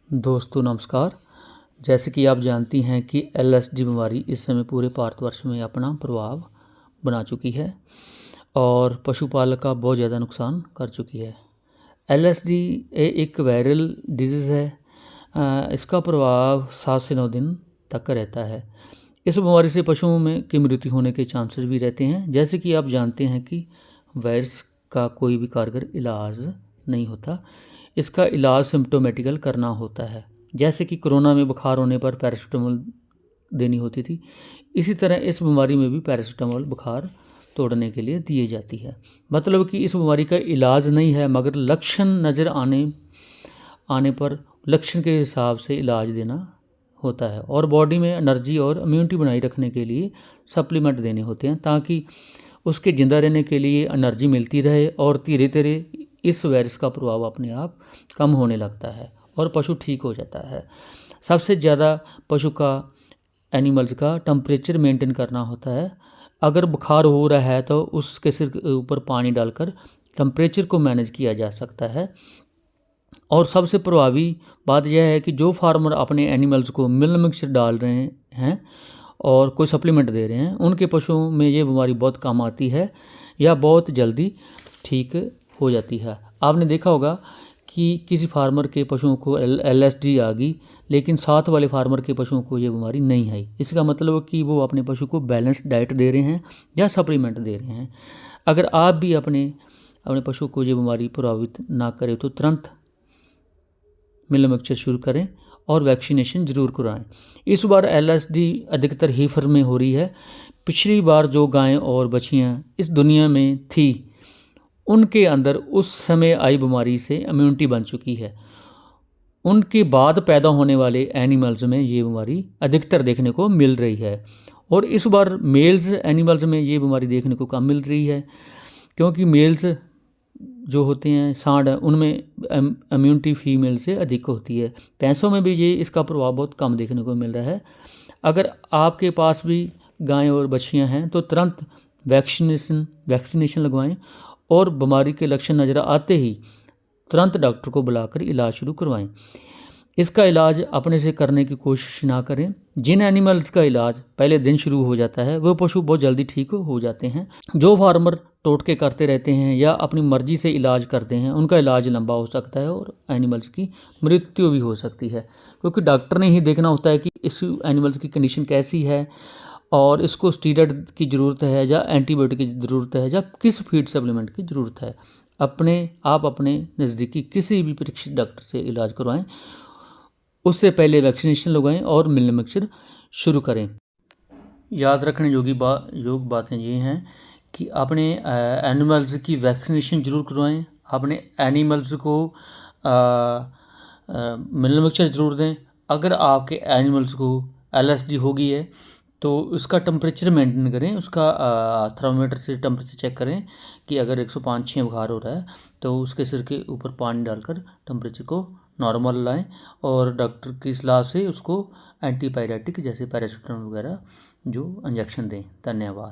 दोस्तों नमस्कार। जैसे कि आप जानती हैं कि एलएसडी बीमारी इस समय पूरे भारतवर्ष में अपना प्रभाव बना चुकी है और पशुपालक का बहुत ज़्यादा नुकसान कर चुकी है। एलएसडी एक वायरल डिजीज़ है। इसका प्रभाव 7 से 9 दिन तक रहता है। इस बीमारी से पशुओं में की मृत्यु होने के चांसेस भी रहते हैं। जैसे कि आप जानते हैं कि वायरस का कोई भी कारगर इलाज नहीं होता। इसका इलाज सिम्प्टोमेटिकल करना होता है। जैसे कि कोरोना में बुखार होने पर पैरासीटामोल देनी होती थी, इसी तरह इस बीमारी में भी पैरासीटामोल बुखार तोड़ने के लिए दिए जाती है। मतलब कि इस बीमारी का इलाज नहीं है, मगर लक्षण नज़र आने पर लक्षण के हिसाब से इलाज देना होता है और बॉडी में एनर्जी और इम्यूनिटी बनाए रखने के लिए सप्लीमेंट देने होते हैं, ताकि उसके ज़िंदा रहने के लिए एनर्जी मिलती रहे और धीरे धीरे इस वायरस का प्रभाव अपने आप कम होने लगता है और पशु ठीक हो जाता है। सबसे ज़्यादा पशु का एनिमल्स का टेम्परेचर मेंटेन करना होता है। अगर बुखार हो रहा है तो उसके सिर के ऊपर पानी डालकर टेम्परेचर को मैनेज किया जा सकता है। और सबसे प्रभावी बात यह है कि जो फार्मर अपने एनिमल्स को मिल मिक्सचर डाल रहे हैं और कोई सप्लीमेंट दे रहे हैं, उनके पशुओं में ये बीमारी बहुत कम आती है या बहुत जल्दी ठीक हो जाती है। आपने देखा होगा कि किसी फार्मर के पशुओं को एलएसडी आ गई, लेकिन साथ वाले फार्मर के पशुओं को ये बीमारी नहीं आई। इसका मतलब कि वो अपने पशु को बैलेंस डाइट दे रहे हैं या सप्लीमेंट दे रहे हैं। अगर आप भी अपने पशु को ये बीमारी प्रभावित ना करे तो तुरंत मिल मिक्सचर शुरू करें और वैक्सीनेशन ज़रूर कराएं। इस बार एलएसडी अधिकतर हीफर में हो रही है। पिछली बार जो गायें और बछियां इस दुनिया में थी, उनके अंदर उस समय आई बीमारी से इम्यूनिटी बन चुकी है। उनके बाद पैदा होने वाले एनिमल्स में ये बीमारी अधिकतर देखने को मिल रही है और इस बार मेल्स एनिमल्स में ये बीमारी देखने को कम मिल रही है, क्योंकि मेल्स जो होते हैं सांड, उनमें इम्यूनिटी फीमेल से अधिक होती है। भैंसों में भी ये इसका प्रभाव बहुत कम देखने को मिल रहा है। अगर आपके पास भी गायें और बछियाँ हैं तो तुरंत वैक्सीनेशन लगवाएं और बीमारी के लक्षण नज़र आते ही तुरंत डॉक्टर को बुलाकर इलाज शुरू करवाएं। इसका इलाज अपने से करने की कोशिश ना करें। जिन एनिमल्स का इलाज पहले दिन शुरू हो जाता है वो पशु बहुत जल्दी ठीक हो जाते हैं। जो फार्मर टोटके करते रहते हैं या अपनी मर्जी से इलाज करते हैं, उनका इलाज लंबा हो सकता है और एनिमल्स की मृत्यु भी हो सकती है, क्योंकि डॉक्टर ने ही देखना होता है कि इस एनिमल्स की कंडीशन कैसी है और इसको स्टीरॉयड की ज़रूरत है या एंटीबायोटिक की ज़रूरत है या किस फीड सप्लीमेंट की ज़रूरत है। आप अपने नज़दीकी किसी भी परीक्षित डॉक्टर से इलाज करवाएं, उससे पहले वैक्सीनेशन लगवाएं और मिल मिक्सचर शुरू करें। याद रखने योग्य बातें ये हैं कि अपने एनिमल्स की वैक्सीनेशन ज़रूर करवाएं। अपने एनिमल्स को मिल मिक्सचर ज़रूर दें। अगर आपके एनिमल्स को एलएसडी हो गई है तो उसका टेम्परेचर मेंटेन करें। उसका थर्मामीटर से टेम्परेचर चेक करें कि अगर 105-106 बुखार हो रहा है तो उसके सिर के ऊपर पानी डालकर टेम्परेचर को नॉर्मल लाएं और डॉक्टर की सलाह से उसको एंटीपायरेटिक जैसे पैरासीटामोल वगैरह जो इंजेक्शन दें। धन्यवाद।